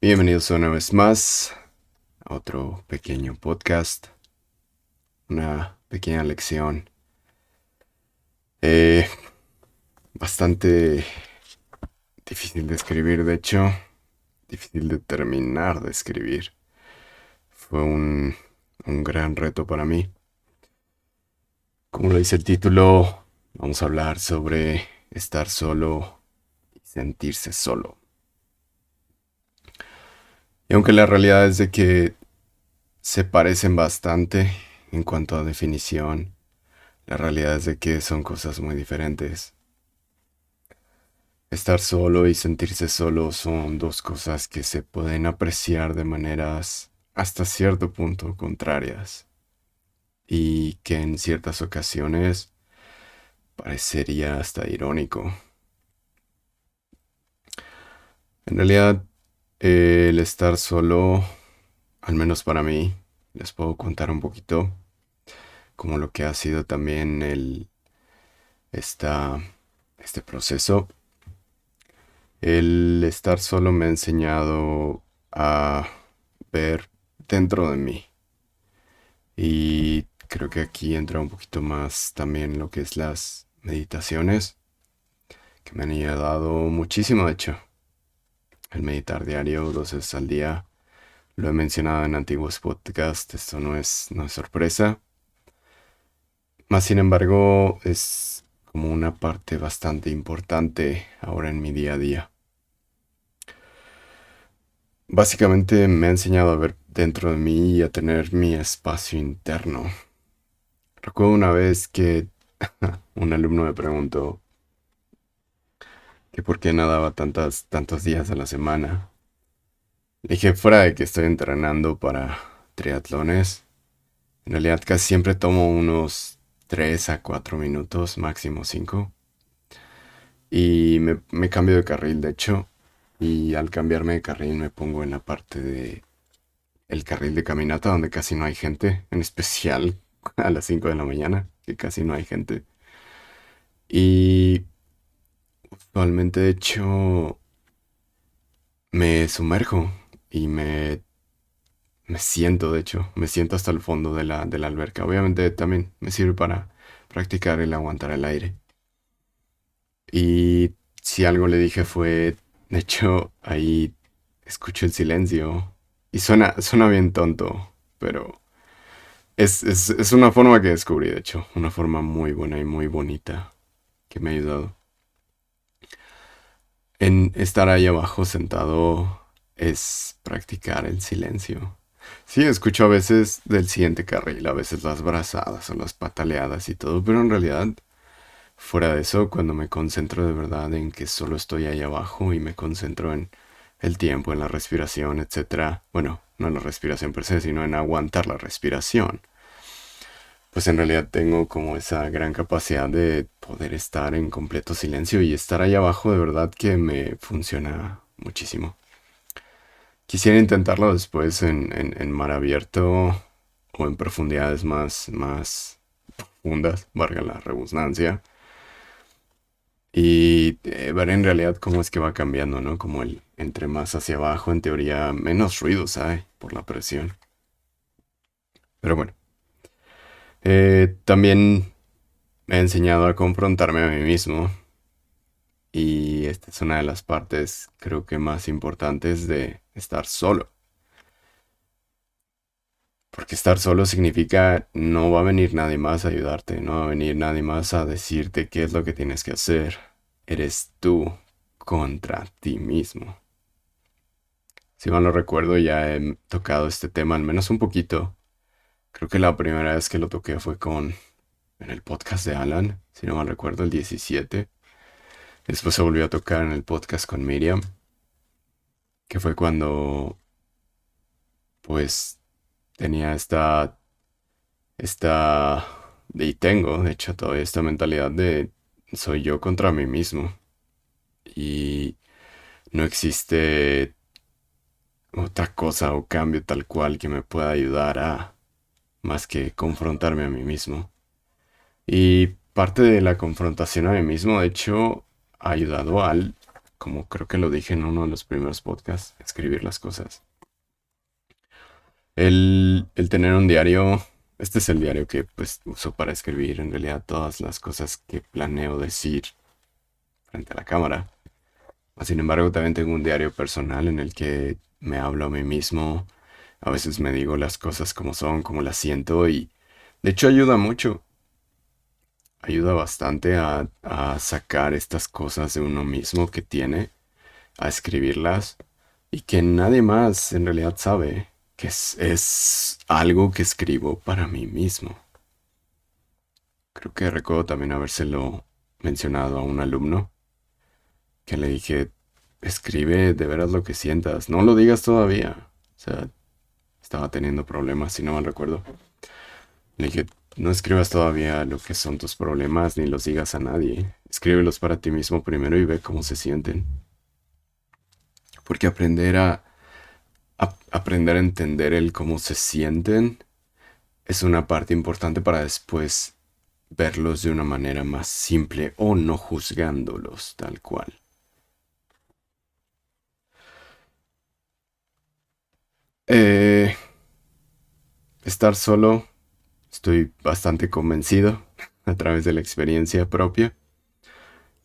Bienvenidos una vez más a otro pequeño podcast, una pequeña lección eh, bastante difícil de escribir, de hecho, difícil de terminar de escribir. Fue un gran reto para mí. Como lo dice el título, vamos a hablar sobre estar solo y sentirse solo. Y aunque la realidad es de que se parecen bastante en cuanto a definición, la realidad es de que son cosas muy diferentes. Estar solo y sentirse solo son dos cosas que se pueden apreciar de maneras hasta cierto punto contrarias y que en ciertas ocasiones parecería hasta irónico. En realidad, el estar solo, al menos para mí, les puedo contar un poquito como lo que ha sido también esta, este proceso. El estar solo me ha enseñado a ver dentro de mí. Y creo que aquí entra un poquito más también lo que es las meditaciones, que me han ayudado muchísimo, de hecho. El meditar diario, 2 veces al día. Lo he mencionado en antiguos podcasts, esto no es sorpresa. Más sin embargo, es como una parte bastante importante ahora en mi día a día. Básicamente me ha enseñado a ver dentro de mí y a tener mi espacio interno. Recuerdo una vez que un alumno me preguntó que por qué nadaba tantos días a la semana. Le dije, fuera de que estoy entrenando para triatlones, en realidad casi siempre tomo unos 3 a 4 minutos, máximo 5. Y me cambio de carril, de hecho. Y al cambiarme de carril me pongo en la parte de el carril de caminata donde casi no hay gente, en especial a las 5 de la mañana, que casi no hay gente. Y usualmente, de hecho, me sumerjo y me siento, de hecho, me siento hasta el fondo de la alberca. Obviamente también me sirve para practicar el aguantar el aire. Y si algo le dije fue, de hecho, ahí escucho el silencio. Y suena bien tonto, pero es una forma que descubrí, de hecho, una forma muy buena y muy bonita que me ha ayudado. En estar ahí abajo sentado es practicar el silencio. Sí, escucho a veces del siguiente carril, a veces las brazadas o las pataleadas y todo, pero en realidad, fuera de eso, cuando me concentro de verdad en que solo estoy ahí abajo y me concentro en el tiempo, en la respiración, etcétera. Bueno, no en la respiración per se, sino en aguantar la respiración. Pues en realidad tengo como esa gran capacidad de poder estar en completo silencio y estar ahí abajo de verdad que me funciona muchísimo. Quisiera intentarlo después en mar abierto o en profundidades más profundas, valga la redundancia, y ver en realidad cómo es que va cambiando, ¿no? Como el entre más hacia abajo, en teoría, menos ruidos hay por la presión. Pero bueno, también me ha enseñado a confrontarme a mí mismo. Y esta es una de las partes, creo que más importantes de estar solo. Porque estar solo significa no va a venir nadie más a ayudarte, no va a venir nadie más a decirte qué es lo que tienes que hacer. Eres tú contra ti mismo. Si mal no recuerdo, ya he tocado este tema al menos un poquito. Creo que la primera vez que lo toqué fue en el podcast de Alan, si no mal recuerdo, el 17. Después se volvió a tocar en el podcast con Miriam, que fue cuando pues tenía esta, y tengo, de hecho, todavía esta mentalidad de soy yo contra mí mismo. Y no existe otra cosa o cambio tal cual que me pueda ayudar a más que confrontarme a mí mismo. Y parte de la confrontación a mí mismo, de hecho, ha ayudado al como creo que lo dije en uno de los primeros podcasts, escribir las cosas. El tener un diario, este es el diario que pues uso para escribir en realidad todas las cosas que planeo decir frente a la cámara. Sin embargo, también tengo un diario personal en el que me hablo a mí mismo. A veces me digo las cosas como son, como las siento y de hecho ayuda mucho. Ayuda bastante a sacar estas cosas de uno mismo que tiene, a escribirlas y que nadie más en realidad sabe que es algo que escribo para mí mismo. Creo que recuerdo también habérselo mencionado a un alumno que le dije, escribe de veras lo que sientas, no lo digas todavía. O sea, estaba teniendo problemas, si no mal recuerdo. Le dije, no escribas todavía lo que son tus problemas ni los digas a nadie. Escríbelos para ti mismo primero y ve cómo se sienten. Porque aprender a entender el cómo se sienten es una parte importante para después verlos de una manera más simple o no juzgándolos tal cual. Eh, Estar solo, estoy bastante convencido a través de la experiencia propia,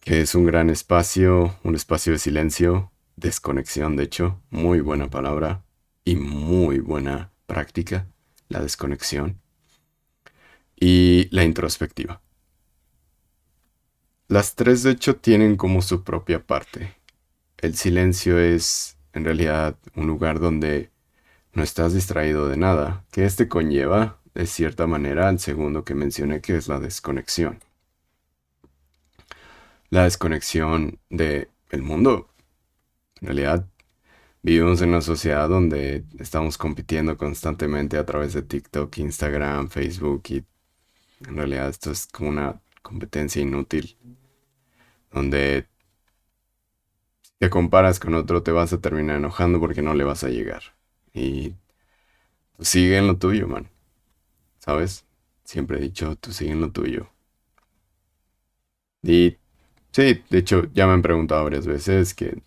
que es un espacio de silencio, desconexión, de hecho, muy buena palabra y muy buena práctica, la desconexión y la introspectiva. Las tres, de hecho, tienen como su propia parte. El silencio es, en realidad, un lugar donde no estás distraído de nada, que este conlleva, de cierta manera, al segundo que mencioné, que es la desconexión. La desconexión de el mundo. En realidad, vivimos en una sociedad donde estamos compitiendo constantemente a través de TikTok, Instagram, Facebook y en realidad esto es como una competencia inútil donde te comparas con otro te vas a terminar enojando porque no le vas a llegar. Y tú sigue en lo tuyo, man. ¿Sabes? Siempre he dicho, tú sigue en lo tuyo. Y sí, de hecho, ya me han preguntado varias veces que,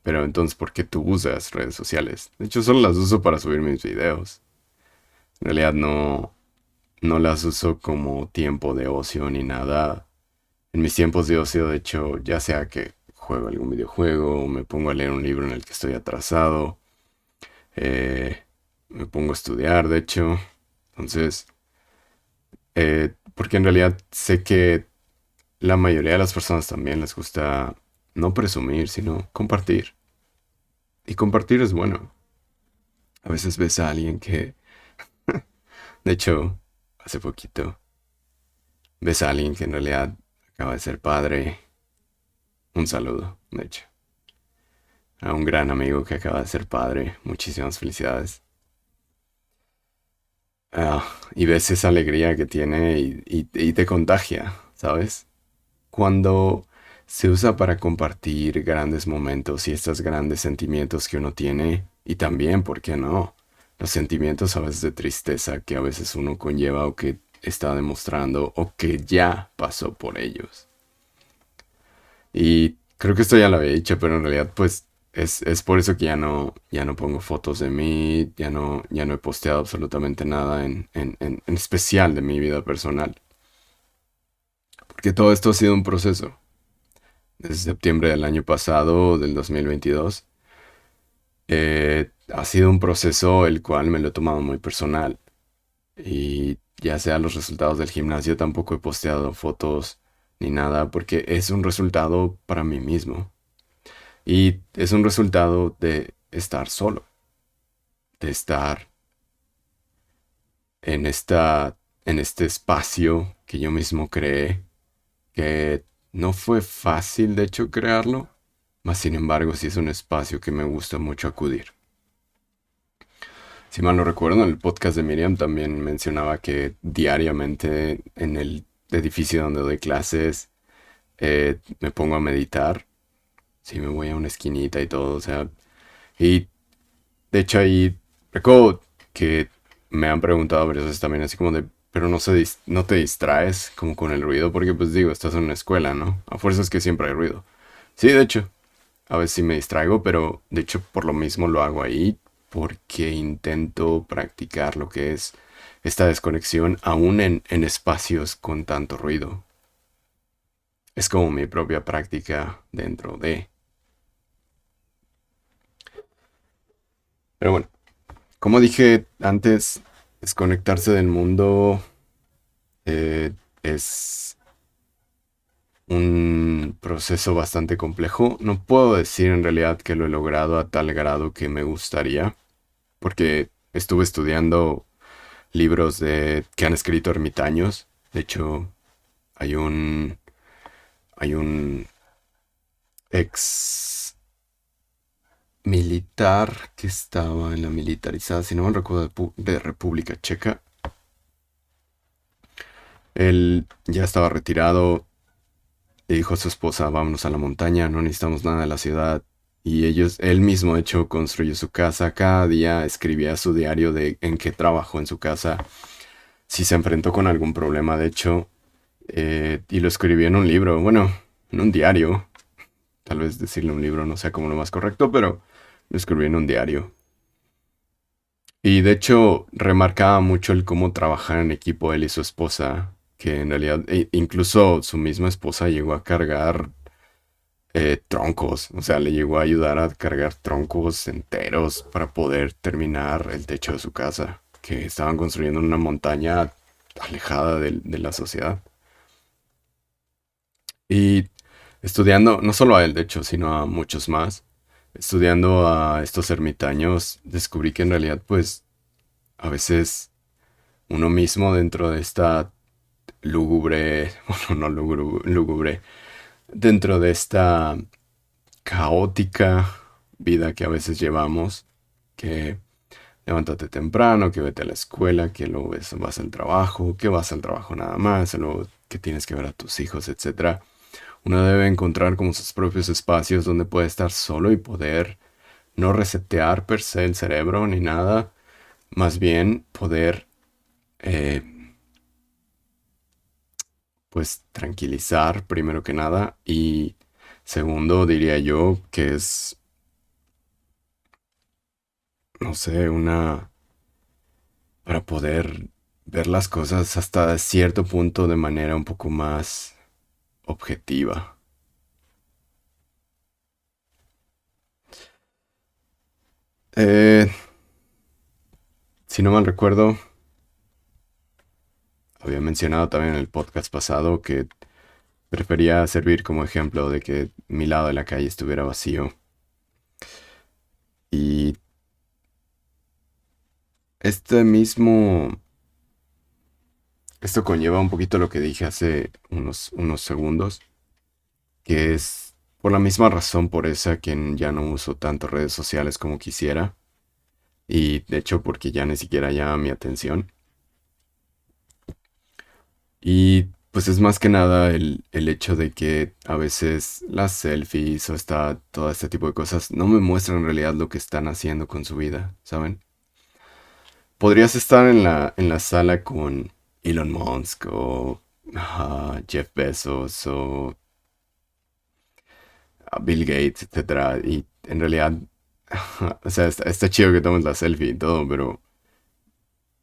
pero entonces, ¿por qué tú usas redes sociales? De hecho, solo las uso para subir mis videos. En realidad no las uso como tiempo de ocio ni nada. En mis tiempos de ocio, de hecho, ya sea que juego algún videojuego, me pongo a leer un libro en el que estoy atrasado, eh, me pongo a estudiar, de hecho. Entonces, porque en realidad sé que la mayoría de las personas también les gusta no presumir, sino compartir. Y compartir es bueno. A veces ves a alguien que, de hecho, hace poquito, ves a alguien que en realidad acaba de ser padre. Un saludo, de hecho, a un gran amigo que acaba de ser padre. Muchísimas felicidades. Y ves esa alegría que tiene y te contagia, ¿sabes? Cuando se usa para compartir grandes momentos y estos grandes sentimientos que uno tiene, y también, ¿por qué no? Los sentimientos a veces de tristeza que a veces uno conlleva o que está demostrando o que ya pasó por ellos. Y creo que esto ya lo había dicho, pero en realidad pues es por eso que ya no pongo fotos de mí, ya no he posteado absolutamente nada en especial de mi vida personal. Porque todo esto ha sido un proceso. Desde septiembre del año pasado, del 2022, ha sido un proceso el cual me lo he tomado muy personal. Y ya sea los resultados del gimnasio, tampoco he posteado fotos ni nada porque es un resultado para mí mismo. Y es un resultado de estar solo, de estar en en este espacio que yo mismo creé, que no fue fácil de hecho crearlo, mas sin embargo sí es un espacio que me gusta mucho acudir. Si mal no recuerdo, en el podcast de Miriam también mencionaba que diariamente en el edificio donde doy clases me pongo a meditar. Sí, me voy a una esquinita y todo, o sea, y de hecho ahí recuerdo que me han preguntado varias veces también así como de, pero no te distraes como con el ruido, porque pues digo, estás en una escuela, ¿no? A fuerzas que siempre hay ruido. Sí, de hecho, a veces sí me distraigo, pero de hecho por lo mismo lo hago ahí, porque intento practicar lo que es esta desconexión aún en espacios con tanto ruido. Es como mi propia práctica dentro de... Pero bueno, como dije antes, desconectarse del mundo es un proceso bastante complejo. No puedo decir en realidad que lo he logrado a tal grado que me gustaría, porque estuve estudiando libros que han escrito ermitaños. De hecho, hay hay un ex militar que estaba en la militarizada, si no me recuerdo, de República Checa. Él ya estaba retirado, le dijo a su esposa, vámonos a la montaña, no necesitamos nada de la ciudad. Y él mismo, de hecho, construyó su casa. Cada día escribía su diario de en qué trabajó en su casa, si se enfrentó con algún problema, de hecho, y lo escribió en un libro, bueno, en un diario. Tal vez decirle un libro no sea como lo más correcto, pero lo escribí en un diario. Y de hecho, remarcaba mucho el cómo trabajar en equipo él y su esposa, que en realidad, incluso su misma esposa llegó a cargar troncos, o sea, le llegó a ayudar a cargar troncos enteros para poder terminar el techo de su casa, que estaban construyendo en una montaña alejada de la sociedad. Y estudiando, no solo a él, de hecho, sino a muchos más, estudiando a estos ermitaños, descubrí que en realidad, pues, a veces uno mismo dentro de esta lúgubre, bueno, no lúgubre, dentro de esta caótica vida que a veces llevamos, que levántate temprano, que vete a la escuela, que luego vas al trabajo, que vas al trabajo nada más, luego que tienes que ver a tus hijos, etcétera. Uno debe encontrar como sus propios espacios donde puede estar solo y poder no resetear per se el cerebro ni nada, más bien poder eh, pues tranquilizar primero que nada y segundo diría yo que es, no sé, una para poder ver las cosas hasta cierto punto de manera un poco más objetiva. Eh, si no mal recuerdo, había mencionado también en el podcast pasado que prefería servir como ejemplo de que mi lado de la calle estuviera vacío. Y este mismo, esto conlleva un poquito lo que dije hace unos segundos, que es por la misma razón por esa que ya no uso tanto redes sociales como quisiera. Y de hecho porque ya ni siquiera llama mi atención. Y pues es más que nada el hecho de que a veces las selfies o todo este tipo de cosas no me muestran en realidad lo que están haciendo con su vida, ¿saben? Podrías estar en en la sala con Elon Musk o Jeff Bezos o Bill Gates, etcétera, y en realidad, o sea, está chido que tomes la selfie y todo, pero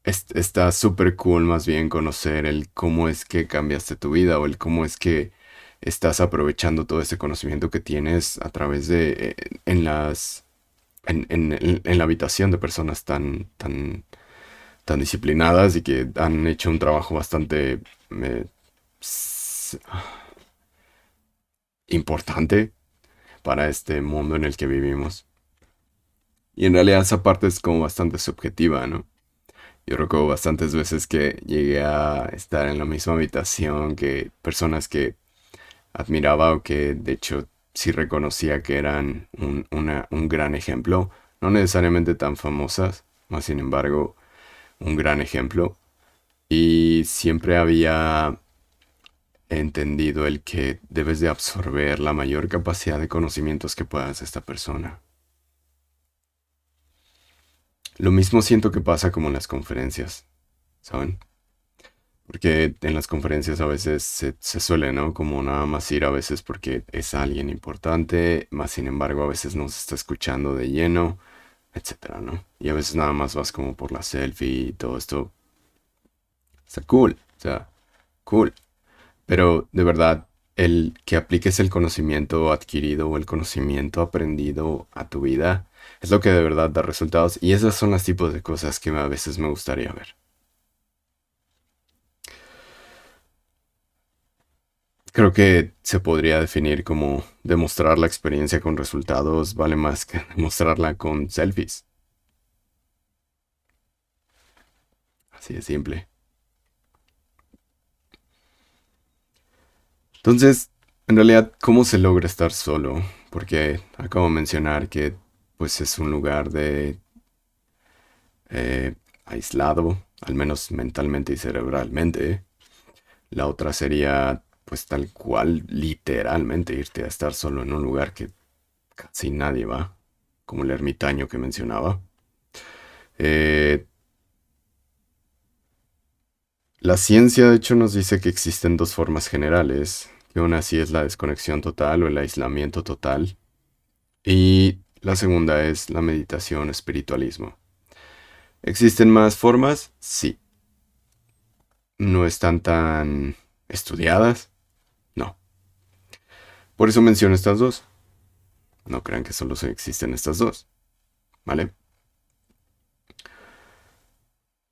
está súper cool más bien conocer el cómo es que cambiaste tu vida o el cómo es que estás aprovechando todo ese conocimiento que tienes a través en en la habitación de personas tan disciplinadas y que han hecho un trabajo bastante eh, s- importante para este mundo en el que vivimos. Y en realidad esa parte es como bastante subjetiva, ¿no? Yo recuerdo bastantes veces que llegué a estar en la misma habitación que personas que admiraba o que de hecho sí reconocía que eran un gran ejemplo, no necesariamente tan famosas, más sin embargo un gran ejemplo. Y siempre había entendido el que debes de absorber la mayor capacidad de conocimientos que puedas de esta persona. Lo mismo siento que pasa como en las conferencias, ¿saben? Porque en las conferencias a veces se suele, ¿no? Como nada más ir a veces porque es alguien importante, más sin embargo a veces no se está escuchando de lleno, etcétera, ¿no? Y a veces nada más vas como por la selfie y todo esto. Está cool, o sea, cool. Pero de verdad, el que apliques el conocimiento adquirido o el conocimiento aprendido a tu vida es lo que de verdad da resultados. Y esas son las tipos de cosas que a veces me gustaría ver. Creo que se podría definir como demostrar la experiencia con resultados vale más que demostrarla con selfies. Así de simple. Entonces, en realidad, ¿cómo se logra estar solo? Porque acabo de mencionar que pues es un lugar de aislado, al menos mentalmente y cerebralmente. La otra sería pues tal cual, literalmente irte a estar solo en un lugar que casi nadie va, como el ermitaño que mencionaba. Eh, La ciencia, de hecho, nos dice que existen dos formas generales, que una sí es la desconexión total o el aislamiento total, y la segunda es la meditación, espiritualismo. ¿Existen más formas? Sí. ¿No están tan estudiadas? No. Por eso menciono estas dos. No crean que solo existen estas dos, ¿vale?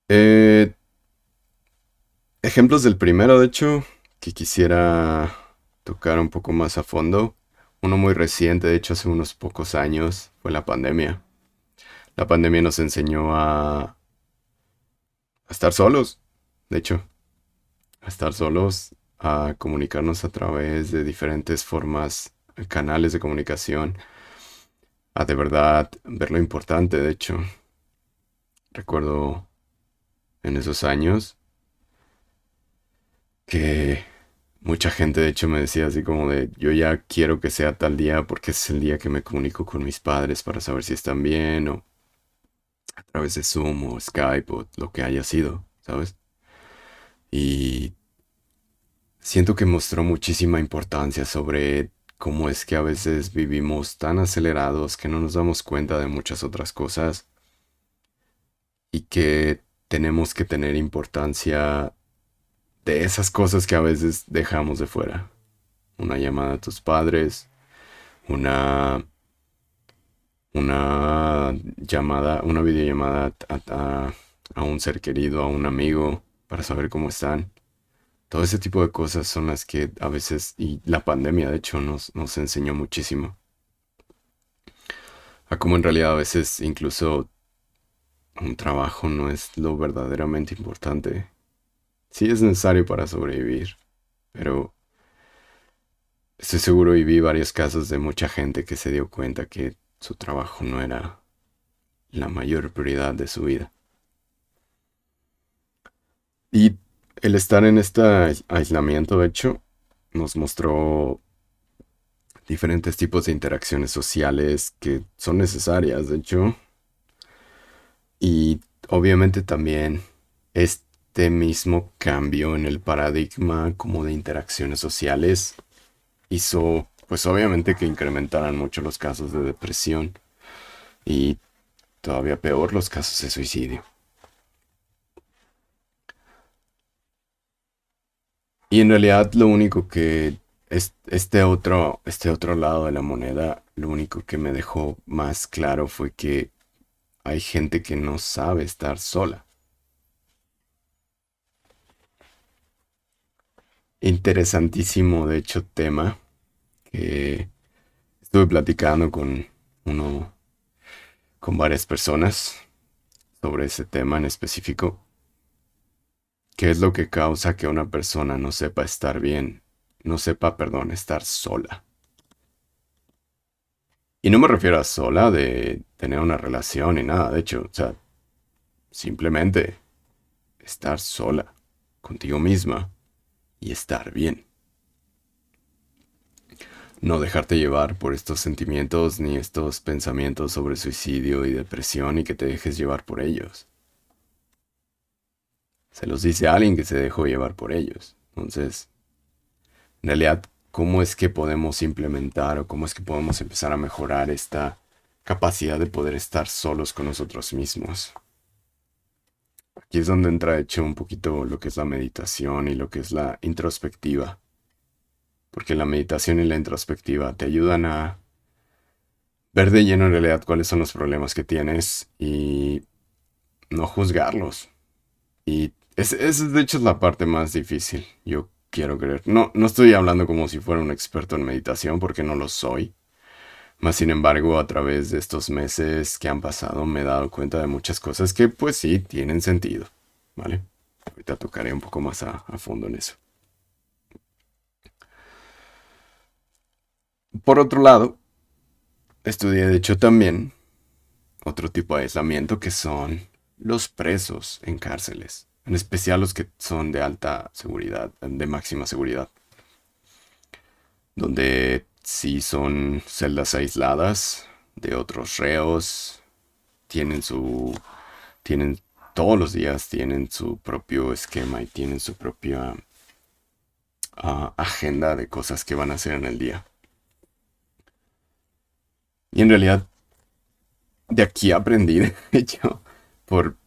Eh, Ejemplos del primero, de hecho, que quisiera tocar un poco más a fondo. Uno muy reciente, de hecho, hace unos pocos años, fue la pandemia. La pandemia nos enseñó a estar solos, de hecho, a estar solos, a comunicarnos a través de diferentes formas, canales de comunicación, a de verdad ver lo importante, de hecho. Recuerdo en esos años que mucha gente de hecho me decía así como de, yo ya quiero que sea tal día porque es el día que me comunico con mis padres para saber si están bien o a través de Zoom o Skype o lo que haya sido, ¿sabes? Y siento que mostró muchísima importancia sobre cómo es que a veces vivimos tan acelerados que no nos damos cuenta de muchas otras cosas y que tenemos que tener importancia de esas cosas que a veces dejamos de fuera. Una llamada a tus padres, una, una llamada, una videollamada a un ser querido, a un amigo, para saber cómo están. Todo ese tipo de cosas son las que a veces, y la pandemia de hecho nos enseñó muchísimo. A cómo en realidad a veces incluso un trabajo no es lo verdaderamente importante. Sí es necesario para sobrevivir, pero estoy seguro y vi varios casos de mucha gente que se dio cuenta que su trabajo no era la mayor prioridad de su vida. Y el estar en este aislamiento, de hecho, nos mostró diferentes tipos de interacciones sociales que son necesarias, de hecho, y obviamente también este mismo cambio en el paradigma como de interacciones sociales hizo, pues obviamente que incrementaran mucho los casos de depresión y todavía peor los casos de suicidio. Y en realidad lo único que este otro lado de la moneda, lo único que me dejó más claro fue que hay gente que no sabe estar sola. Interesantísimo, de hecho, tema que estuve platicando con uno, con varias personas sobre ese tema en específico. ¿Qué es lo que causa que una persona no sepa estar bien? No sepa, perdón, estar sola. Y no me refiero a sola de tener una relación ni nada, de hecho, o sea, simplemente estar sola contigo misma y estar bien. No dejarte llevar por estos sentimientos ni estos pensamientos sobre suicidio y depresión y que te dejes llevar por ellos. Se los dice a alguien que se dejó llevar por ellos. Entonces, en realidad, ¿cómo es que podemos implementar o cómo es que podemos empezar a mejorar esta capacidad de poder estar solos con nosotros mismos? Aquí es donde entra, de hecho, un poquito lo que es la meditación y lo que es la introspectiva. Porque la meditación y la introspectiva te ayudan a ver de lleno en realidad cuáles son los problemas que tienes y no juzgarlos. Y esa de hecho es la parte más difícil, yo quiero creer. No, no estoy hablando como si fuera un experto en meditación porque no lo soy. Más sin embargo, a través de estos meses que han pasado me he dado cuenta de muchas cosas que pues sí tienen sentido. ¿Vale? Ahorita tocaré un poco más a fondo en eso. Por otro lado, estudié de hecho también otro tipo de aislamiento que son los presos en cárceles, en especial los que son de alta seguridad, de máxima seguridad, donde sí son celdas aisladas de otros reos, tienen tienen todos los días tienen su propio esquema y tienen su propia agenda de cosas que van a hacer en el día. Y en realidad de aquí aprendí, de hecho, por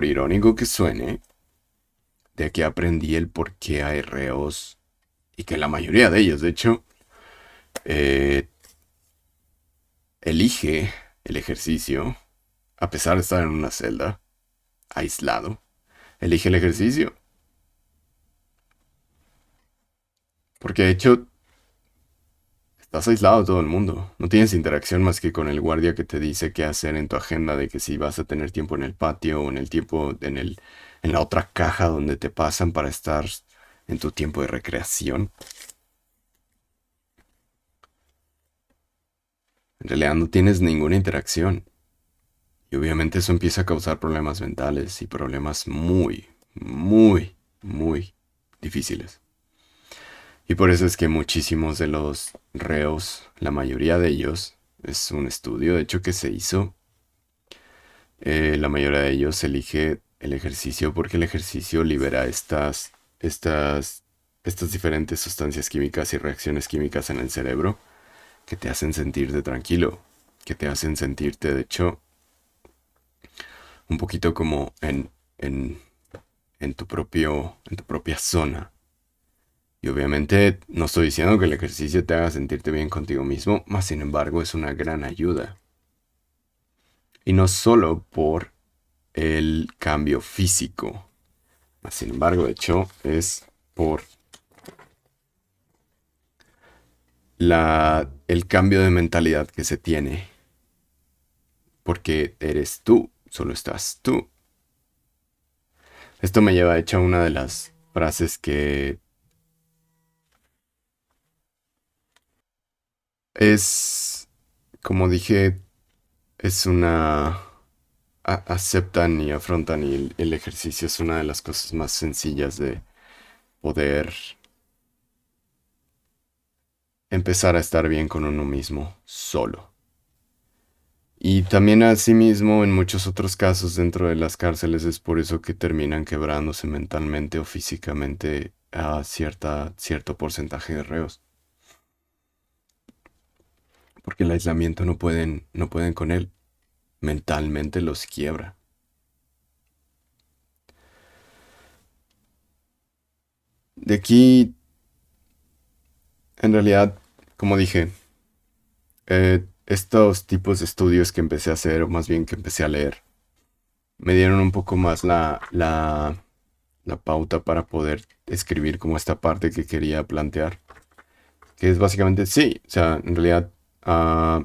irónico que suene, de aquí aprendí el por qué hay reos y que la mayoría de ellos, de hecho, eh, elige el ejercicio, a pesar de estar en una celda, aislado, elige el ejercicio. Porque de hecho, estás aislado de todo el mundo. No tienes interacción más que con el guardia que te dice qué hacer en tu agenda, de que si vas a tener tiempo en el patio o en el tiempo en la otra caja donde te pasan para estar en tu tiempo de recreación. En realidad no tienes ninguna interacción. Y obviamente eso empieza a causar problemas mentales y problemas muy, muy, muy difíciles. Y por eso es que muchísimos de los reos, la mayoría de ellos, es un estudio de hecho que se hizo, la mayoría de ellos elige el ejercicio porque el ejercicio libera estas, estas diferentes sustancias químicas y reacciones químicas en el cerebro que te hacen sentirte tranquilo, que te hacen sentirte de hecho un poquito como en tu propia zona. Y obviamente no estoy diciendo que el ejercicio te haga sentirte bien contigo mismo, mas sin embargo es una gran ayuda. Y no solo por el cambio físico, mas sin embargo de hecho es por el cambio de mentalidad que se tiene. Porque eres tú, solo estás tú. Esto me lleva de hecho a una de las frases que es, como dije, es una aceptan y afrontan y el ejercicio es una de las cosas más sencillas de poder empezar a estar bien con uno mismo solo. Y también asimismo en muchos otros casos dentro de las cárceles es por eso que terminan quebrándose mentalmente o físicamente a cierto porcentaje de reos. Porque el aislamiento no pueden con él. Mentalmente los quiebra. De aquí, en realidad, como dije, estos tipos de estudios que empecé a hacer, o más bien que empecé a leer, me dieron un poco más la pauta para poder escribir como esta parte que quería plantear. Que es básicamente, sí, o sea, en realidad, ah,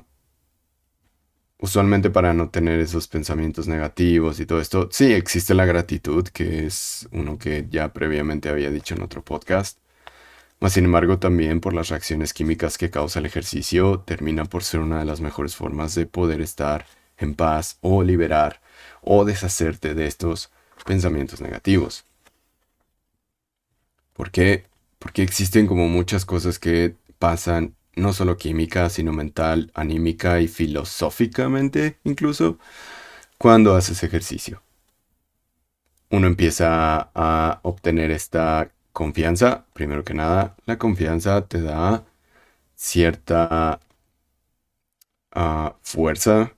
usualmente para no tener esos pensamientos negativos y todo esto, sí, existe la gratitud, que es uno que ya previamente había dicho en otro podcast. Mas, sin embargo, también por las reacciones químicas que causa el ejercicio, termina por ser una de las mejores formas de poder estar en paz o liberar o deshacerte de estos pensamientos negativos. ¿Por qué? Porque existen como muchas cosas que pasan, no solo química, sino mental, anímica y filosóficamente incluso, cuando haces ejercicio. uno empieza a obtener esta confianza. Primero que nada, la confianza te da cierta fuerza,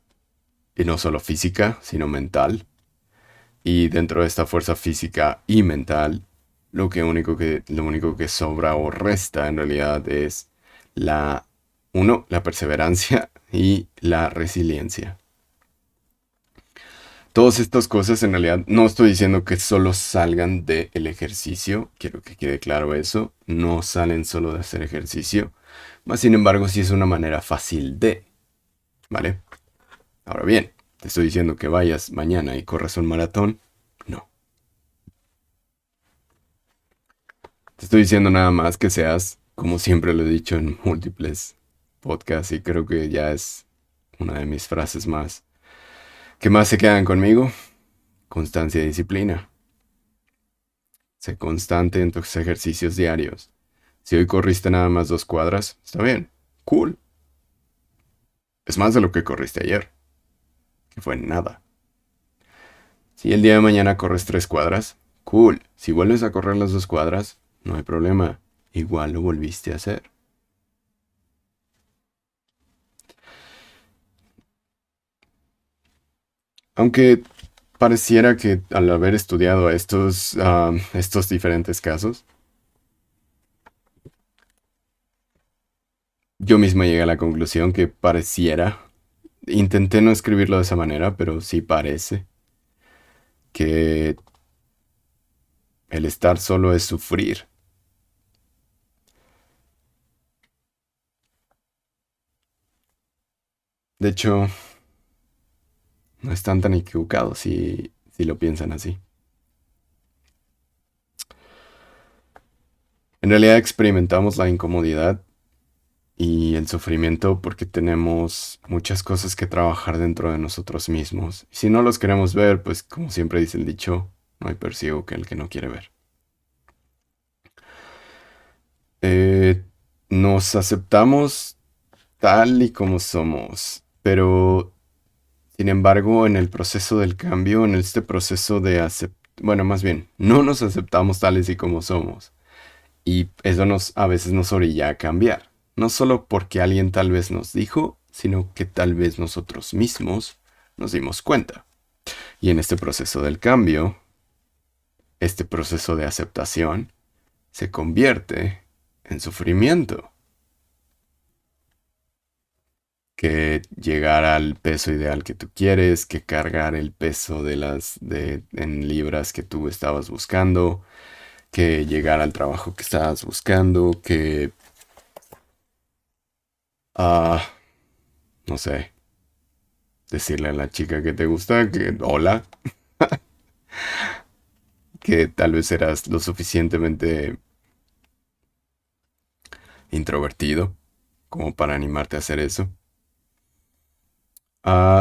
y no solo física, sino mental. Y dentro de esta fuerza física y mental, lo único que sobra o resta en realidad es la perseverancia y la resiliencia. Todas estas cosas en realidad no estoy diciendo que solo salgan del ejercicio, quiero que quede claro eso, no salen solo de hacer ejercicio, más sin embargo sí es una manera fácil de, ¿vale? Ahora bien, te estoy diciendo que vayas mañana y corras un maratón, no. Te estoy diciendo nada más que seas, como siempre lo he dicho en múltiples podcasts y creo que ya es una de mis frases más que más se quedan conmigo, constancia y disciplina. Sé constante en tus ejercicios diarios. Si hoy corriste nada más 2 cuadras, está bien, cool. Es más de lo que corriste ayer, que fue nada. Si el día de mañana corres 3 cuadras, cool. Si vuelves a correr las 2 cuadras, no hay problema. Igual lo volviste a hacer. Aunque pareciera que al haber estudiado estos diferentes casos, yo mismo llegué a la conclusión que pareciera, intenté no escribirlo de esa manera, pero sí parece que el estar solo es sufrir. De hecho, no están tan equivocados si lo piensan así. En realidad experimentamos la incomodidad y el sufrimiento porque tenemos muchas cosas que trabajar dentro de nosotros mismos. Y si no los queremos ver, pues como siempre dice el dicho, no hay peor ciego que el que no quiere ver. Eh, Nos aceptamos tal y como somos, pero sin embargo en el proceso del cambio, en este proceso de bueno, más bien, no nos aceptamos tales y como somos. Y eso a veces nos orilla a cambiar. No solo porque alguien tal vez nos dijo, sino que tal vez nosotros mismos nos dimos cuenta. Y en este proceso del cambio, este proceso de aceptación, se convierte en sufrimiento. Que llegar al peso ideal que tú quieres, que cargar el peso en libras que tú estabas buscando, que llegar al trabajo que estabas buscando, que ah, no sé, decirle a la chica que te gusta que hola, que tal vez eras lo suficientemente introvertido como para animarte a hacer eso.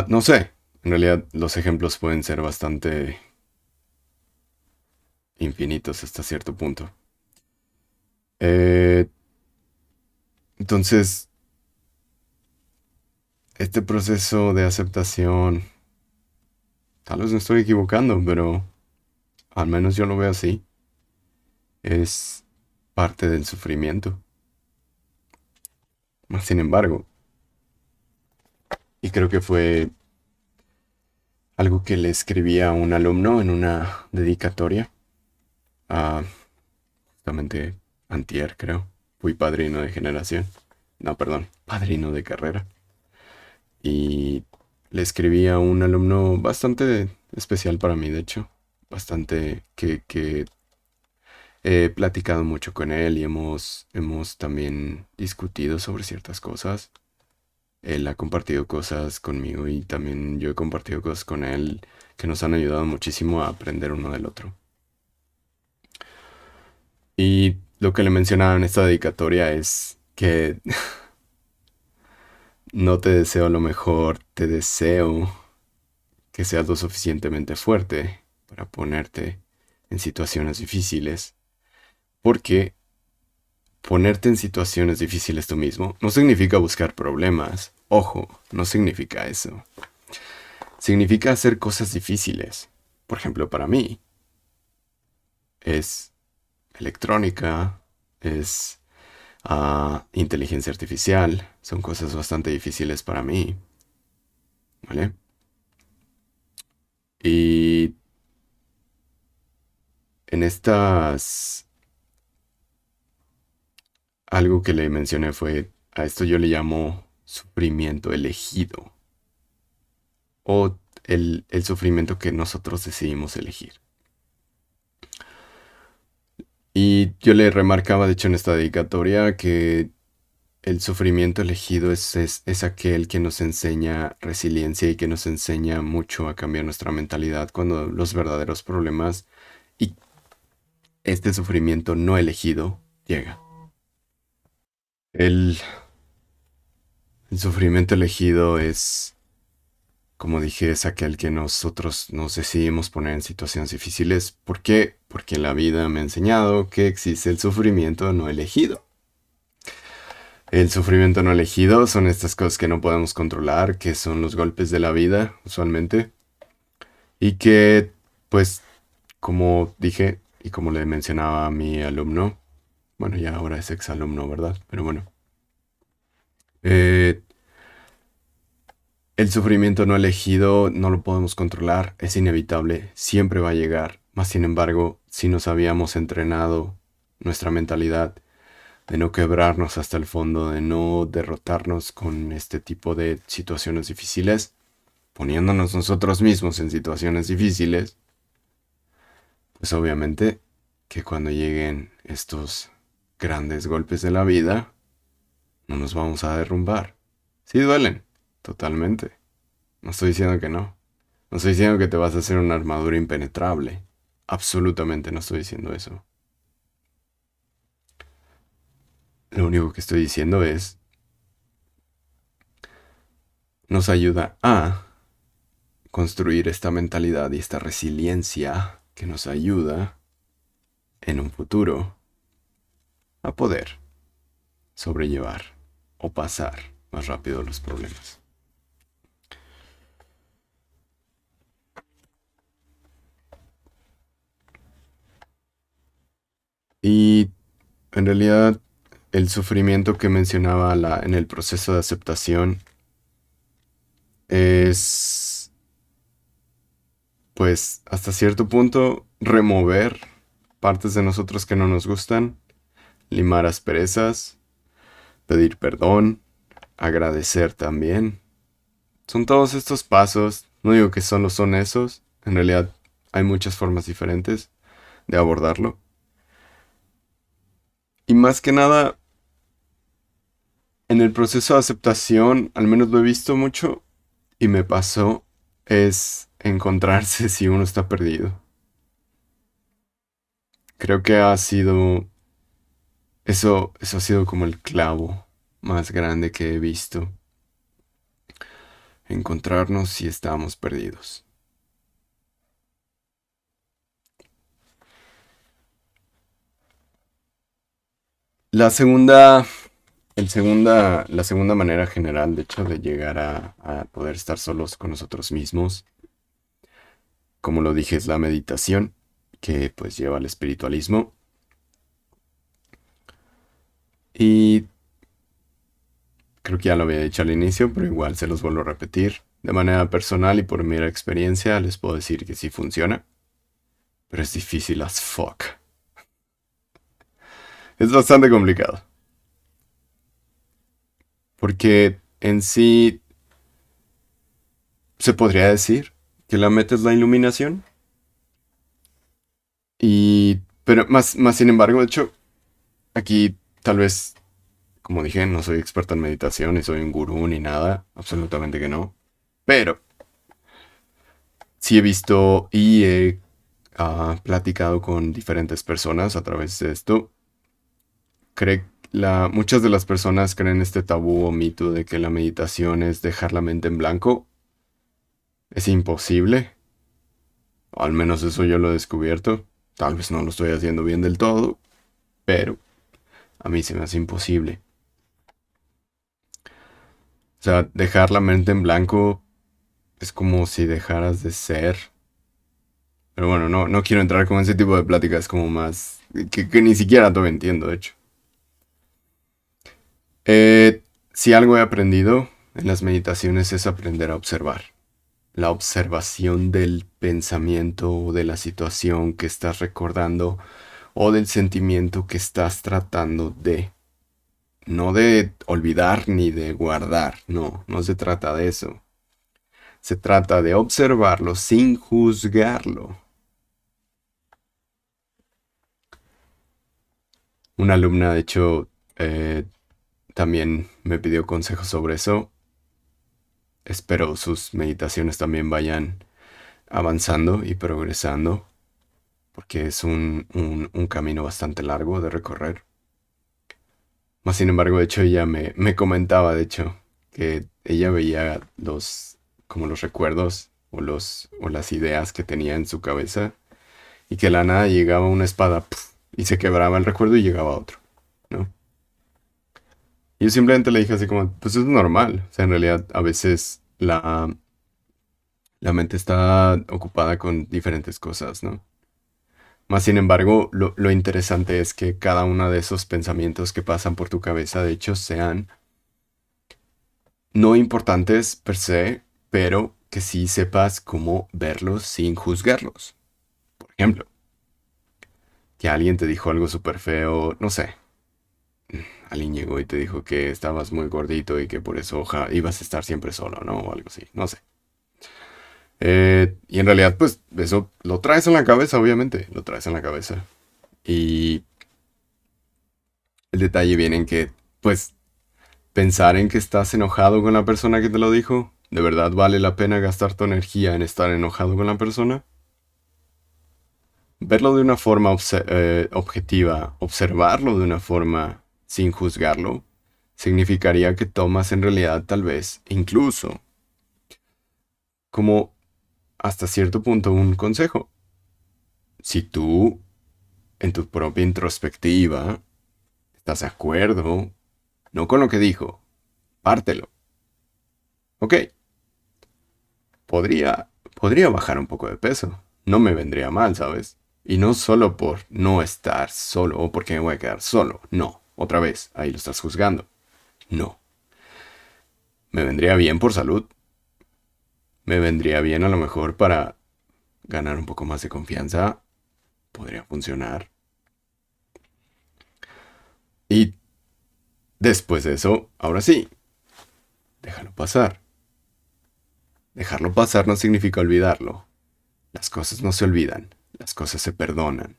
No sé, en realidad los ejemplos pueden ser bastante infinitos hasta cierto punto. Eh, entonces, este proceso de aceptación, tal vez me estoy equivocando, pero al menos yo lo veo así, es parte del sufrimiento. Más sin embargo, y creo que fue algo que le escribí a un alumno en una dedicatoria, a justamente antier, creo. Fui padrino de generación. No, perdón, padrino de carrera. Y le escribí a un alumno bastante especial para mí, de hecho. Bastante que he platicado mucho con él y hemos también discutido sobre ciertas cosas. Él ha compartido cosas conmigo y también yo he compartido cosas con él que nos han ayudado muchísimo a aprender uno del otro. Y lo que le mencionaba en esta dedicatoria es que no te deseo lo mejor, te deseo que seas lo suficientemente fuerte para ponerte en situaciones difíciles. Porque ponerte en situaciones difíciles tú mismo no significa buscar problemas. Ojo, no significa eso. Significa hacer cosas difíciles. Por ejemplo, para mí. es electrónica, es inteligencia artificial. Son cosas bastante difíciles para mí, ¿vale? Y en estas, algo que le mencioné fue, a esto yo le llamo sufrimiento elegido o el sufrimiento que nosotros decidimos elegir. Y yo le remarcaba, de hecho, en esta dedicatoria que el sufrimiento elegido es aquel que nos enseña resiliencia y que nos enseña mucho a cambiar nuestra mentalidad cuando los verdaderos problemas y este sufrimiento no elegido llega. El, el sufrimiento elegido es, como dije, es aquel que nosotros nos decidimos poner en situaciones difíciles. ¿Por qué? Porque la vida me ha enseñado que existe el sufrimiento no elegido. El sufrimiento no elegido son estas cosas que no podemos controlar, que son los golpes de la vida, usualmente. Y que, pues, como dije y como le mencionaba a mi alumno, bueno, ya ahora es exalumno, ¿verdad? Pero bueno, eh, el sufrimiento no elegido no lo podemos controlar, es inevitable, siempre va a llegar. Mas, sin embargo, si nos habíamos entrenado nuestra mentalidad de no quebrarnos hasta el fondo, de no derrotarnos con este tipo de situaciones difíciles, poniéndonos nosotros mismos en situaciones difíciles, pues obviamente que cuando lleguen estos grandes golpes de la vida, no nos vamos a derrumbar. Sí duelen, totalmente. No estoy diciendo que no. No estoy diciendo que te vas a hacer una armadura impenetrable. Absolutamente no estoy diciendo eso. Lo único que estoy diciendo es, nos ayuda a construir esta mentalidad y esta resiliencia que nos ayuda en un futuro a poder sobrellevar o pasar más rápido los problemas. Y en realidad el sufrimiento que mencionaba en el proceso de aceptación es, pues, hasta cierto punto remover partes de nosotros que no nos gustan, limar asperezas, pedir perdón, agradecer también. Son todos estos pasos, no digo que solo son esos, en realidad hay muchas formas diferentes de abordarlo. Y más que nada, en el proceso de aceptación, al menos lo he visto mucho y me pasó, es encontrarse si uno está perdido. Creo que ha sido, eso ha sido como el clavo más grande que he visto. Encontrarnos si estamos perdidos. La segunda, la segunda manera general, de hecho, de llegar a poder estar solos con nosotros mismos, como lo dije, es la meditación, que pues lleva al espiritualismo. Y creo que ya lo había dicho al inicio, pero igual se los vuelvo a repetir. De manera personal y por mi experiencia, les puedo decir que sí funciona, pero es difícil as fuck. Es bastante complicado. Porque en sí se podría decir que la meta es la iluminación. Pero más sin embargo, de hecho, aquí tal vez, como dije, no soy experto en meditación, ni soy un gurú, ni nada, absolutamente que no. Pero sí he visto y he platicado con diferentes personas a través de esto. Muchas de las personas creen este tabú o mito de que la meditación es dejar la mente en blanco. Es imposible. O al menos eso yo lo he descubierto. Tal vez no lo estoy haciendo bien del todo, pero a mí se me hace imposible. O sea, dejar la mente en blanco es como si dejaras de ser Pero bueno, no quiero entrar con ese tipo de pláticas como más... que ni siquiera todo entiendo, de hecho. Si algo he aprendido en las meditaciones es aprender a observar. La observación del pensamiento o de la situación que estás recordando o del sentimiento que estás tratando de. No de olvidar ni de guardar, no se trata de eso. Se trata de observarlo sin juzgarlo. Una alumna, de hecho, eh, también me pidió consejos sobre eso. Espero sus meditaciones también vayan avanzando y progresando, porque es un camino bastante largo de recorrer. Más sin embargo, de hecho, ella me comentaba, de hecho, que ella veía como los recuerdos o las ideas que tenía en su cabeza y que de la nada llegaba una espada ¡puf! Y se quebraba el recuerdo y llegaba otro, ¿no? Y yo simplemente le dije así como, pues es normal. O sea, en realidad a veces la mente está ocupada con diferentes cosas, ¿no? Más sin embargo, lo interesante es que cada uno de esos pensamientos que pasan por tu cabeza, de hecho, sean no importantes per se, pero que sí sepas cómo verlos sin juzgarlos. Por ejemplo, que alguien te dijo algo súper feo, no sé, alguien llegó y te dijo que estabas muy gordito y que por eso ibas a estar siempre solo, ¿no? O algo así, no sé. Y en realidad, pues eso lo traes en la cabeza, obviamente, lo traes en la cabeza. Y el detalle viene en que, pues, pensar en que estás enojado con la persona que te lo dijo, ¿de verdad vale la pena gastar tu energía en estar enojado con la persona? Verlo de una forma objetiva, observarlo de una forma sin juzgarlo, significaría que tomas en realidad tal vez incluso como hasta cierto punto un consejo. Si tú en tu propia introspectiva estás de acuerdo, no con lo que dijo, pártelo. Ok, podría bajar un poco de peso. No me vendría mal, ¿sabes? Y no solo por no estar solo o porque me voy a quedar solo. No, otra vez, ahí lo estás juzgando. No. Me vendría bien por salud. Me vendría bien a lo mejor para ganar un poco más de confianza. Podría funcionar. Y después de eso, ahora sí, déjalo pasar. Dejarlo pasar no significa olvidarlo. Las cosas no se olvidan. Las cosas se perdonan.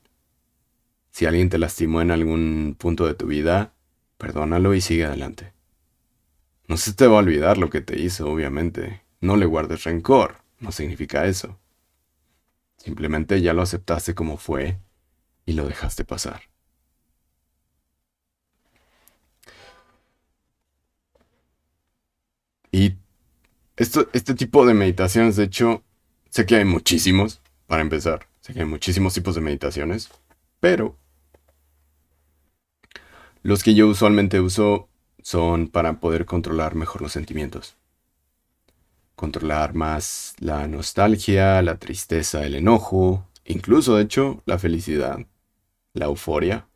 Si alguien te lastimó en algún punto de tu vida, perdónalo y sigue adelante. No se te va a olvidar lo que te hizo, obviamente. No le guardes rencor. No significa eso. Simplemente ya lo aceptaste como fue y lo dejaste pasar. Y este tipo de meditaciones, de hecho, sé que hay muchísimos, para empezar. Sé que hay muchísimos tipos de meditaciones, pero los que yo usualmente uso son para poder controlar mejor los sentimientos. Controlar más la nostalgia, la tristeza, el enojo, incluso de hecho la felicidad, la euforia,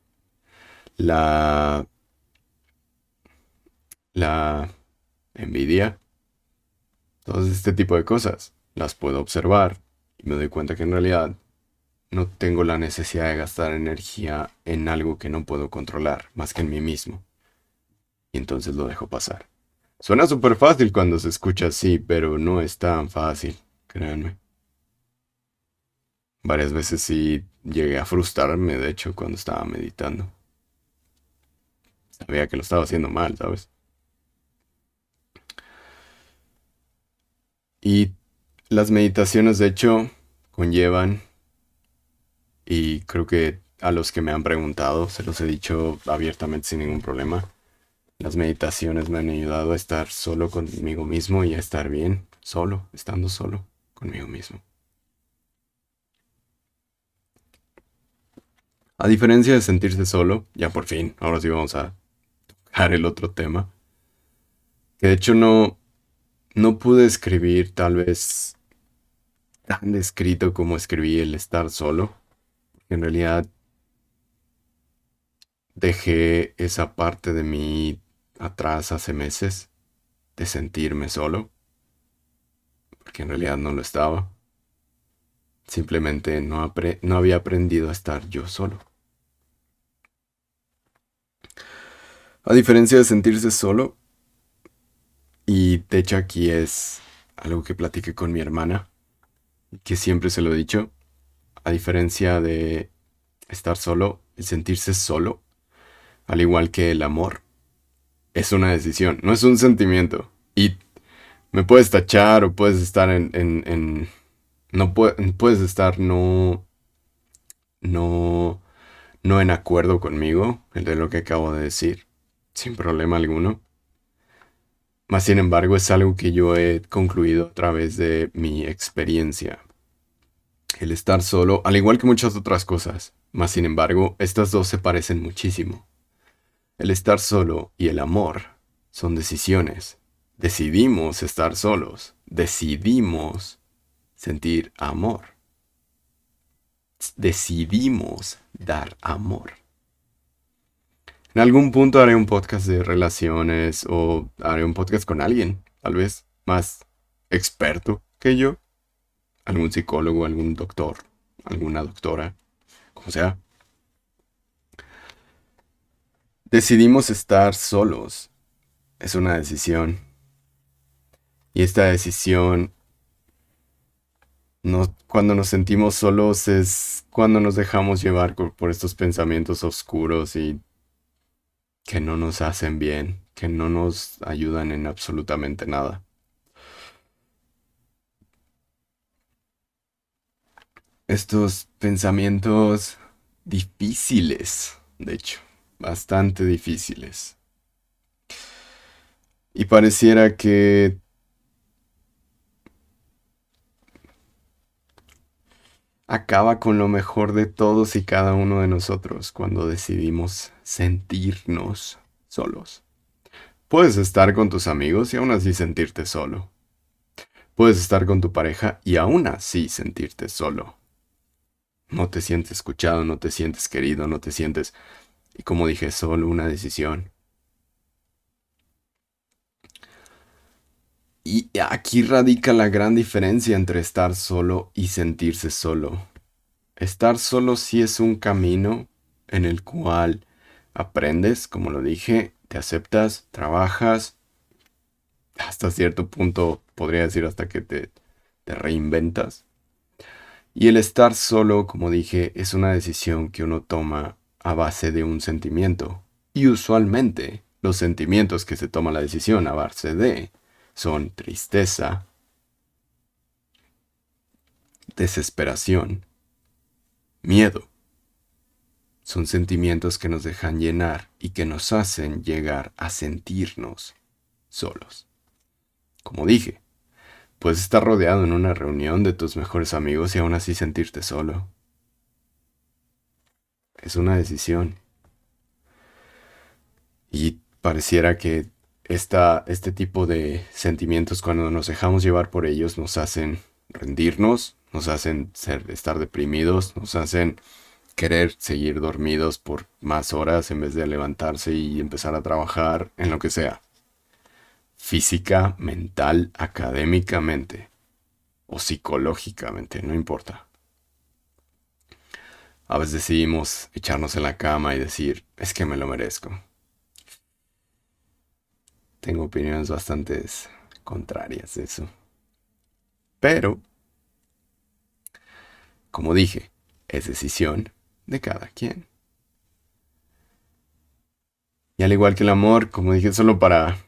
la, la envidia, todo este tipo de cosas. Las puedo observar y me doy cuenta que en realidad no tengo la necesidad de gastar energía en algo que no puedo controlar, más que en mí mismo. Y entonces lo dejo pasar. Suena súper fácil cuando se escucha así, pero no es tan fácil, créanme. Varias veces sí llegué a frustrarme, de hecho, cuando estaba meditando. Sabía que lo estaba haciendo mal, ¿sabes? Y las meditaciones, de hecho, conllevan, y creo que a los que me han preguntado, se los he dicho abiertamente sin ningún problema, las meditaciones me han ayudado a estar solo conmigo mismo y a estar bien, solo, estando solo conmigo mismo. A diferencia de sentirse solo, ya por fin, ahora sí vamos a tocar el otro tema, que de hecho no pude escribir tal vez tan descrito como escribí el estar solo. En realidad dejé esa parte de mí atrás hace meses de sentirme solo, porque en realidad no lo estaba. Simplemente no había aprendido a estar yo solo. A diferencia de sentirse solo, y de hecho aquí es algo que platiqué con mi hermana, que siempre se lo he dicho, a diferencia de estar solo, el sentirse solo, al igual que el amor, es una decisión, no es un sentimiento. Y me puedes tachar o puedes estar no puedes estar no, no en acuerdo conmigo, el de lo que acabo de decir, sin problema alguno. Más sin embargo, es algo que yo he concluido a través de mi experiencia. El estar solo, al igual que muchas otras cosas. Más sin embargo, estas dos se parecen muchísimo. El estar solo y el amor son decisiones. Decidimos estar solos. Decidimos sentir amor. Decidimos dar amor. En algún punto haré un podcast de relaciones o haré un podcast con alguien, tal vez más experto que yo. Algún psicólogo, algún doctor, alguna doctora, como sea. Decidimos estar solos. Es una decisión. Y esta decisión, no, cuando nos sentimos solos es cuando nos dejamos llevar por estos pensamientos oscuros y que no nos hacen bien, que no nos ayudan en absolutamente nada. Estos pensamientos difíciles, de hecho, bastante difíciles. Y pareciera que acaba con lo mejor de todos y cada uno de nosotros cuando decidimos sentirnos solos. Puedes estar con tus amigos y aún así sentirte solo. Puedes estar con tu pareja y aún así sentirte solo. No te sientes escuchado, no te sientes querido, no te sientes... Y como dije, es solo una decisión. Y aquí radica la gran diferencia entre estar solo y sentirse solo. Estar solo sí es un camino en el cual aprendes, como lo dije, te aceptas, trabajas, hasta cierto punto podría decir hasta que te reinventas. Y el estar solo, como dije, es una decisión que uno toma a base de un sentimiento. Y usualmente los sentimientos que se toma la decisión a base de son tristeza, desesperación, miedo. Son sentimientos que nos dejan llenar y que nos hacen llegar a sentirnos solos. Como dije, puedes estar rodeado en una reunión de tus mejores amigos y aún así sentirte solo. Es una decisión. Y pareciera que este tipo de sentimientos, cuando nos dejamos llevar por ellos, nos hacen rendirnos, nos hacen estar deprimidos, nos hacen querer seguir dormidos por más horas en vez de levantarse y empezar a trabajar en lo que sea. Física, mental, académicamente o psicológicamente, no importa. A veces decidimos echarnos en la cama y decir, es que me lo merezco. Tengo opiniones bastante contrarias de eso. Pero, como dije, es decisión de cada quien. Y al igual que el amor, como dije, solo para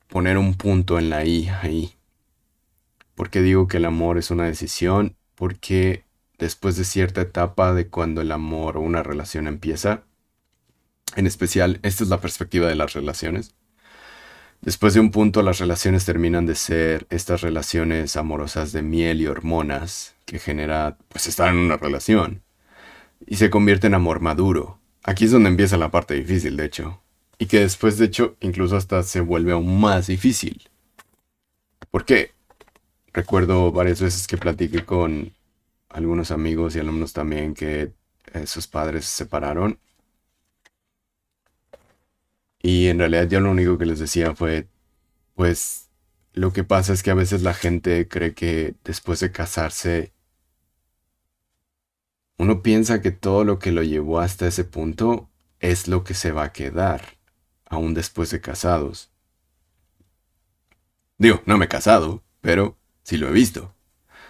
poner un punto en la I ahí. ¿Por qué digo que el amor es una decisión? Porque después de cierta etapa de cuando el amor o una relación empieza, en especial, esta es la perspectiva de las relaciones. Después de un punto, las relaciones terminan de ser estas relaciones amorosas de miel y hormonas que genera, pues, estar en una relación. Y se convierte en amor maduro. Aquí es donde empieza la parte difícil, de hecho. Y que después, de hecho, incluso hasta se vuelve aún más difícil. ¿Por qué? Recuerdo varias veces que platiqué con algunos amigos y alumnos también que sus padres se separaron. Y en realidad yo lo único que les decía fue, pues lo que pasa es que a veces la gente cree que después de casarse, uno piensa que todo lo que lo llevó hasta ese punto es lo que se va a quedar, aún después de casados. Digo, no me he casado, pero sí lo he visto.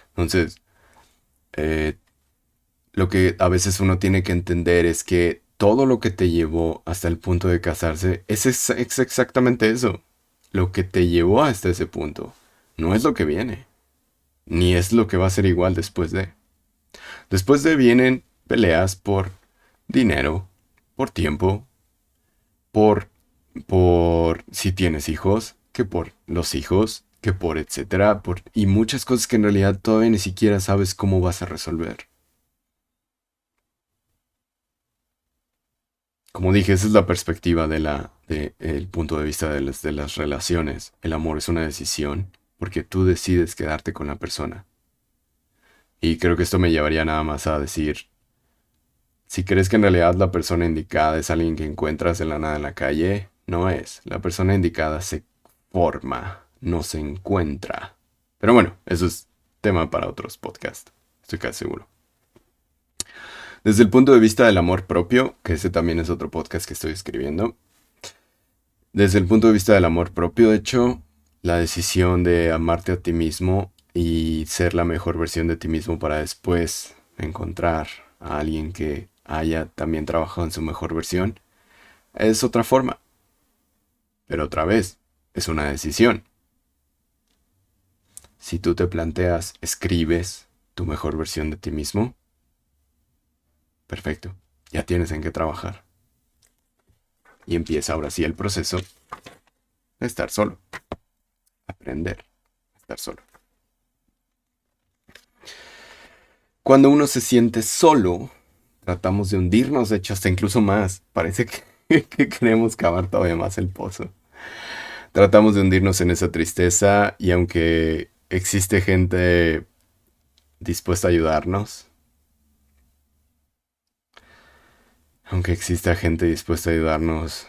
Entonces, eh, lo que a veces uno tiene que entender es que todo lo que te llevó hasta el punto de casarse es exactamente eso. Lo que te llevó hasta ese punto. No es lo que viene. Ni es lo que va a ser igual después de. Después de vienen peleas por dinero, por tiempo, por, por si tienes hijos, que por los hijos, que por etcétera, y muchas cosas que en realidad todavía ni siquiera sabes cómo vas a resolver. Como dije, esa es la perspectiva el punto de vista de las relaciones. El amor es una decisión porque tú decides quedarte con la persona. Y creo que esto me llevaría nada más a decir, si crees que en realidad la persona indicada es alguien que encuentras de la nada en la calle, no es. La persona indicada se forma, no se encuentra. Pero bueno, eso es tema para otros podcasts. Estoy casi seguro. Desde el punto de vista del amor propio, que ese también es otro podcast que estoy escribiendo. Desde el punto de vista del amor propio, de hecho, la decisión de amarte a ti mismo y ser la mejor versión de ti mismo para después encontrar a alguien que haya también trabajado en su mejor versión, es otra forma. Pero otra vez, es una decisión. Si tú te planteas, escribes tu mejor versión de ti mismo, perfecto, ya tienes en qué trabajar. Y empieza ahora sí el proceso de estar solo. Aprender a estar solo. Cuando uno se siente solo, tratamos de hundirnos, de hecho hasta incluso más. Parece que queremos cavar todavía más el pozo. Tratamos de hundirnos en esa tristeza y aunque existe gente dispuesta a ayudarnos, aunque exista gente dispuesta a ayudarnos,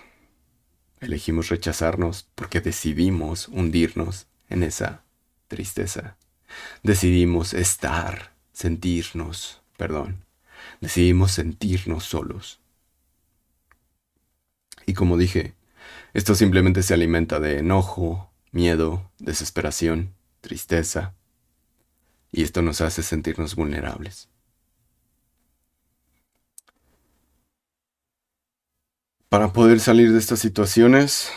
elegimos rechazarnos porque decidimos hundirnos en esa tristeza. Decidimos decidimos sentirnos solos. Y como dije, esto simplemente se alimenta de enojo, miedo, desesperación, tristeza, y esto nos hace sentirnos vulnerables. Para poder salir de estas situaciones,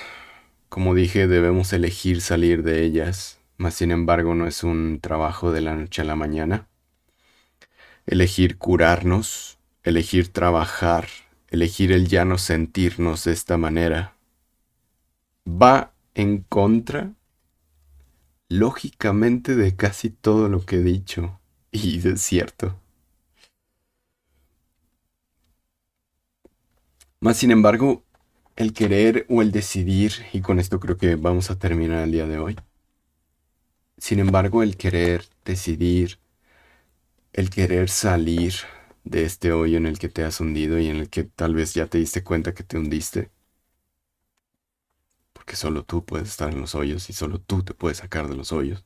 como dije, debemos elegir salir de ellas, mas sin embargo no es un trabajo de la noche a la mañana. Elegir curarnos, elegir trabajar, elegir el ya no sentirnos de esta manera, va en contra, lógicamente, de casi todo lo que he dicho. Y es cierto. Más sin embargo, el querer o el decidir, y con esto creo que vamos a terminar el día de hoy. Sin embargo, el querer decidir, el querer salir de este hoyo en el que te has hundido y en el que tal vez ya te diste cuenta que te hundiste, porque solo tú puedes estar en los hoyos y solo tú te puedes sacar de los hoyos.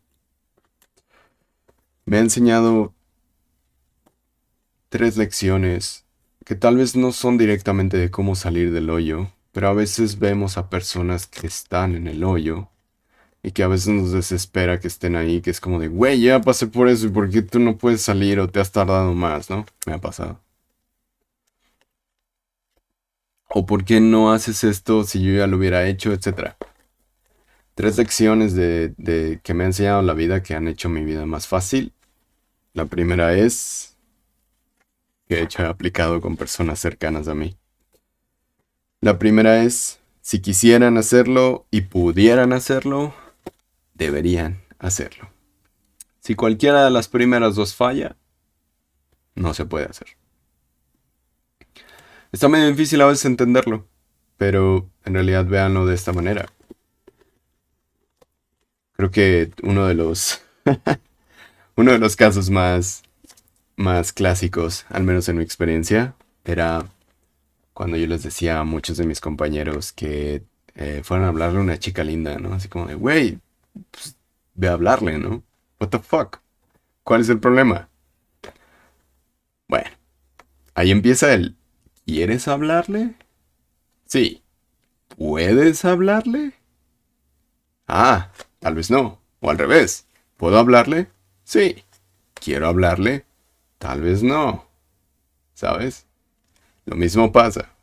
Me ha enseñado 3 lecciones que tal vez no son directamente de cómo salir del hoyo, pero a veces vemos a personas que están en el hoyo y que a veces nos desespera que estén ahí, que es como de, güey, ya pasé por eso y por qué tú no puedes salir o te has tardado más, ¿no? Me ha pasado. O por qué no haces esto si yo ya lo hubiera hecho, etcétera. 3 lecciones que me ha enseñado la vida que han hecho mi vida más fácil. La primera es que de hecho he aplicado con personas cercanas a mí. La primera es, si quisieran hacerlo y pudieran hacerlo, deberían hacerlo. Si cualquiera de las primeras dos falla, no se puede hacer. Está medio difícil a veces entenderlo, pero en realidad véanlo de esta manera. Creo que uno de los Uno de los casos más clásicos, al menos en mi experiencia, era cuando yo les decía a muchos de mis compañeros que fueran a hablarle a una chica linda, ¿no? Así como de, güey, ve a hablarle, ¿no? What the fuck? ¿Cuál es el problema? Bueno, ahí empieza el, ¿quieres hablarle? Sí. ¿Puedes hablarle? Ah, tal vez no. O al revés. ¿Puedo hablarle? Sí. ¿Quiero hablarle? Tal vez no. ¿Sabes? Lo mismo pasa.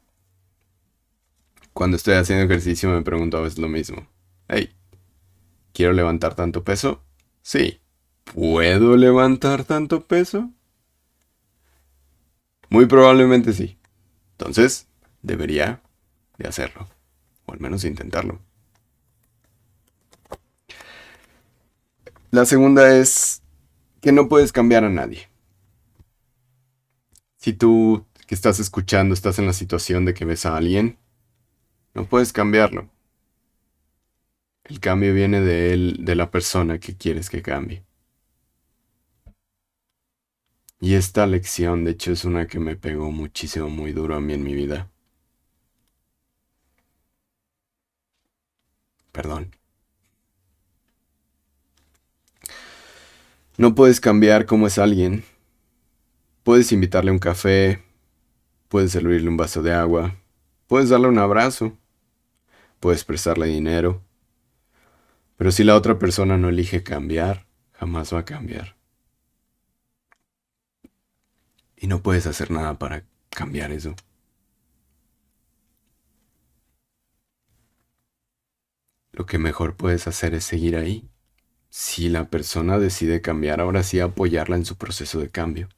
Cuando estoy haciendo ejercicio me pregunto a veces lo mismo. Hey, ¿quiero levantar tanto peso? Sí. ¿Puedo levantar tanto peso? Muy probablemente sí. Entonces, debería de hacerlo. O al menos intentarlo. La segunda es que no puedes cambiar a nadie. Si tú que estás escuchando estás en la situación de que ves a alguien, no puedes cambiarlo. El cambio viene de él, de la persona que quieres que cambie. Y esta lección, de hecho, es una que me pegó muchísimo, muy duro a mí en mi vida. Perdón. No puedes cambiar cómo es alguien. Puedes invitarle a un café, puedes servirle un vaso de agua, puedes darle un abrazo, puedes prestarle dinero. Pero si la otra persona no elige cambiar, jamás va a cambiar. Y no puedes hacer nada para cambiar eso. Lo que mejor puedes hacer es seguir ahí. Si la persona decide cambiar, ahora sí apoyarla en su proceso de cambio.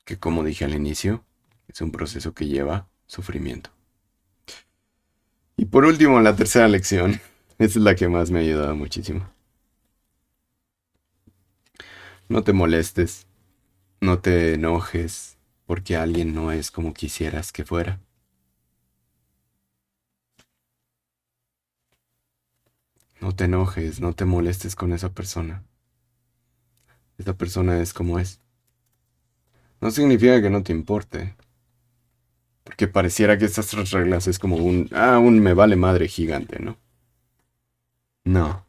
Que como dije al inicio, es un proceso que lleva sufrimiento. Y por último, la tercera lección. Esta es la que más me ha ayudado muchísimo. No te molestes, no te enojes porque alguien no es como quisieras que fuera. No te enojes, no te molestes con esa persona. Esa persona es como es. No significa que no te importe, porque pareciera que estas tres reglas es como un me vale madre gigante, ¿no? No,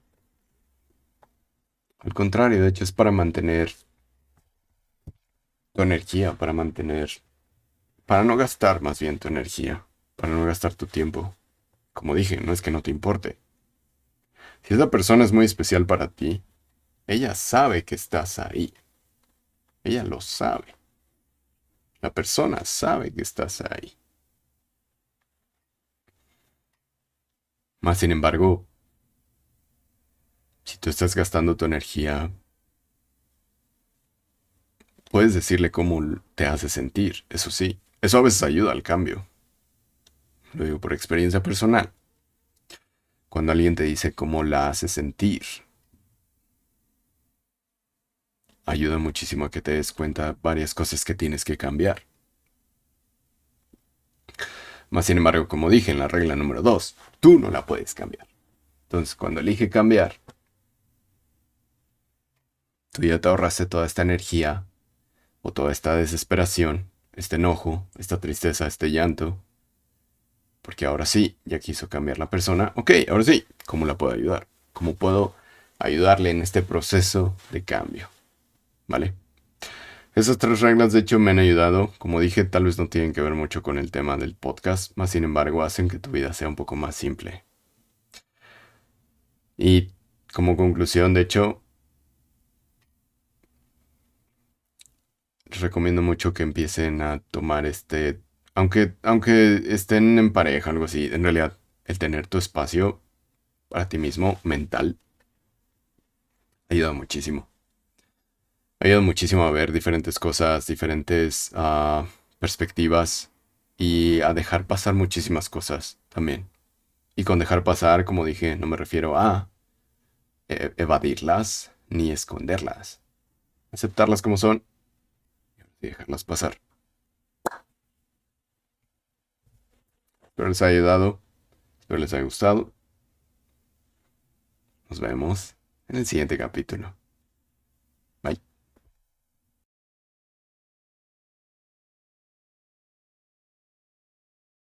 al contrario, de hecho es para mantener tu energía, para no gastar más bien tu energía, para no gastar tu tiempo. Como dije, no es que no te importe. Si esa persona es muy especial para ti, ella sabe que estás ahí. Ella lo sabe. La persona sabe que estás ahí. Más sin embargo, si tú estás gastando tu energía, puedes decirle cómo te hace sentir. Eso sí, eso a veces ayuda al cambio. Lo digo por experiencia personal. Cuando alguien te dice cómo la hace sentir, ayuda muchísimo a que te des cuenta varias cosas que tienes que cambiar. Más sin embargo, como dije en la regla número 2, tú no la puedes cambiar. Entonces, cuando elige cambiar, tú ya te ahorraste toda esta energía o toda esta desesperación, este enojo, esta tristeza, este llanto, porque ahora sí, ya quiso cambiar la persona. Ok, ahora sí, ¿cómo la puedo ayudar? ¿Cómo puedo ayudarle en este proceso de cambio? ¿Vale? Esas tres reglas de hecho me han ayudado. Como dije, tal vez no tienen que ver mucho con el tema del podcast, más sin embargo hacen que tu vida sea un poco más simple. Y como conclusión, de hecho, les recomiendo mucho que empiecen a tomar aunque estén en pareja, algo así, en realidad el tener tu espacio para ti mismo, mental, ayuda muchísimo. Ayuda muchísimo a ver diferentes cosas, diferentes perspectivas y a dejar pasar muchísimas cosas también. Y con dejar pasar, como dije, no me refiero a evadirlas ni esconderlas. Aceptarlas como son y dejarlas pasar. Espero les haya ayudado, espero les haya gustado. Nos vemos en el siguiente capítulo.